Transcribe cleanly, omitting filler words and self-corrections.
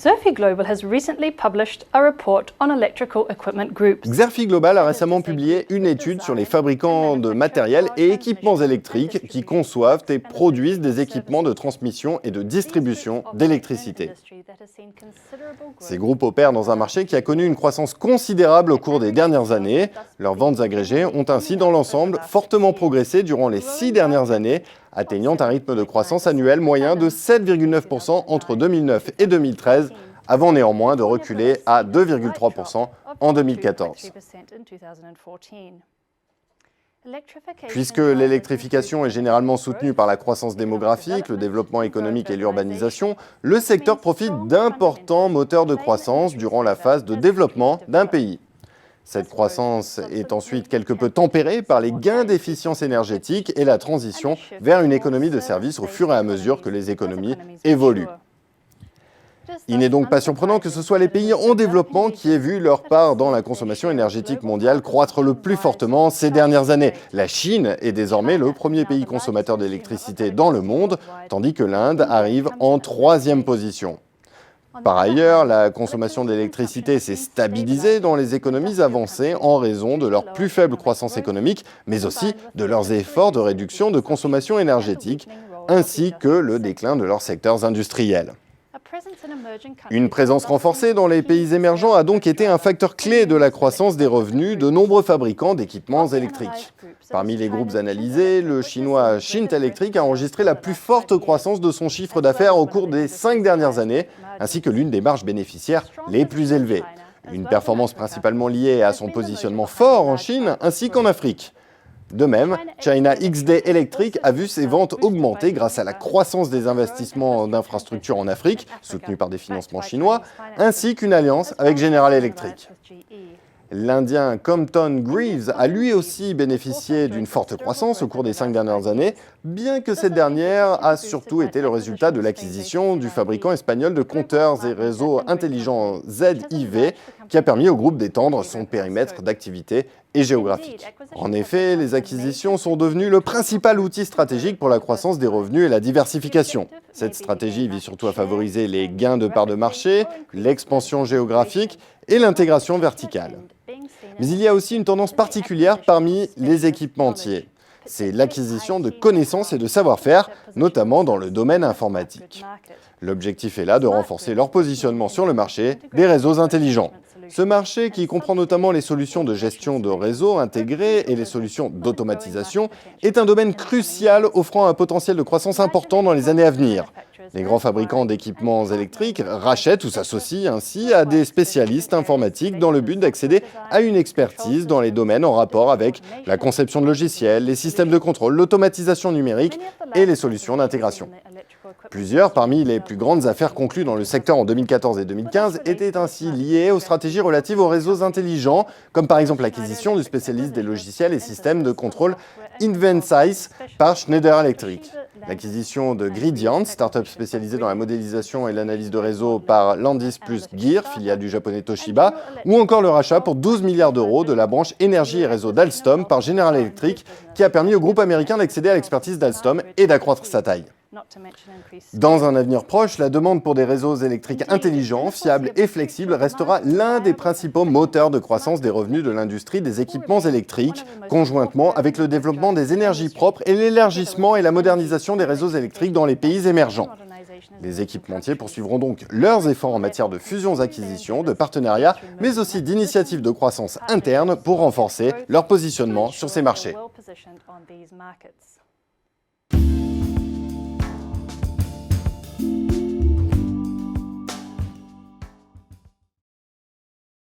Xerfi Global has recently published a report on electrical equipment groups. Xerfi Global a récemment publié une étude sur les fabricants de matériel et équipements électriques qui conçoivent et produisent des équipements de transmission et de distribution d'électricité. Ces groupes opèrent dans un marché qui a connu une croissance considérable au cours des dernières années. Leurs ventes agrégées ont ainsi dans l'ensemble fortement progressé durant les 6 dernières années, atteignant un rythme de croissance annuel moyen de 7,9% entre 2009 et 2013, avant néanmoins de reculer à 2,3% en 2014. Puisque l'électrification est généralement soutenue par la croissance démographique, le développement économique et l'urbanisation, le secteur profite d'importants moteurs de croissance durant la phase de développement d'un pays. Cette croissance est ensuite quelque peu tempérée par les gains d'efficience énergétique et la transition vers une économie de services au fur et à mesure que les économies évoluent. Il n'est donc pas surprenant que ce soit les pays en développement qui aient vu leur part dans la consommation énergétique mondiale croître le plus fortement ces dernières années. La Chine est désormais le premier pays consommateur d'électricité dans le monde, tandis que l'Inde arrive en 3e position. Par ailleurs, la consommation d'électricité s'est stabilisée dans les économies avancées en raison de leur plus faible croissance économique, mais aussi de leurs efforts de réduction de consommation énergétique, ainsi que le déclin de leurs secteurs industriels. Une présence renforcée dans les pays émergents a donc été un facteur clé de la croissance des revenus de nombreux fabricants d'équipements électriques. Parmi les groupes analysés, le chinois Shinta Electric a enregistré la plus forte croissance de son chiffre d'affaires au cours des 5 dernières années, ainsi que l'une des marges bénéficiaires les plus élevées. Une performance principalement liée à son positionnement fort en Chine ainsi qu'en Afrique. De même, China XD Electric a vu ses ventes augmenter grâce à la croissance des investissements d'infrastructures en Afrique, soutenus par des financements chinois, ainsi qu'une alliance avec General Electric. L'Indien Compton Greaves a lui aussi bénéficié d'une forte croissance au cours des 5 dernières années, bien que cette dernière a surtout été le résultat de l'acquisition du fabricant espagnol de compteurs et réseaux intelligents ZIV, qui a permis au groupe d'étendre son périmètre d'activité et géographique. En effet, les acquisitions sont devenues le principal outil stratégique pour la croissance des revenus et la diversification. Cette stratégie vise surtout à favoriser les gains de part de marché, l'expansion géographique et l'intégration verticale. Mais il y a aussi une tendance particulière parmi les équipementiers. C'est l'acquisition de connaissances et de savoir-faire, notamment dans le domaine informatique. L'objectif est là de renforcer leur positionnement sur le marché des réseaux intelligents. Ce marché, qui comprend notamment les solutions de gestion de réseaux intégrés et les solutions d'automatisation, est un domaine crucial offrant un potentiel de croissance important dans les années à venir. Les grands fabricants d'équipements électriques rachètent ou s'associent ainsi à des spécialistes informatiques dans le but d'accéder à une expertise dans les domaines en rapport avec la conception de logiciels, les systèmes de contrôle, l'automatisation numérique et les solutions d'intégration. Plusieurs parmi les plus grandes affaires conclues dans le secteur en 2014 et 2015 étaient ainsi liées aux stratégies relatives aux réseaux intelligents, comme par exemple l'acquisition du spécialiste des logiciels et systèmes de contrôle Invensys par Schneider Electric. L'acquisition de Gridient, start-up spécialisée dans la modélisation et l'analyse de réseau par Landis + Gyr, filiale du japonais Toshiba, ou encore le rachat pour 12 milliards d'euros de la branche énergie et réseau d'Alstom par General Electric, qui a permis au groupe américain d'accéder à l'expertise d'Alstom et d'accroître sa taille. Dans un avenir proche, la demande pour des réseaux électriques intelligents, fiables et flexibles restera l'un des principaux moteurs de croissance des revenus de l'industrie des équipements électriques, conjointement avec le développement des énergies propres et l'élargissement et la modernisation des réseaux électriques dans les pays émergents. Les équipementiers poursuivront donc leurs efforts en matière de fusions-acquisitions, de partenariats, mais aussi d'initiatives de croissance interne pour renforcer leur positionnement sur ces marchés.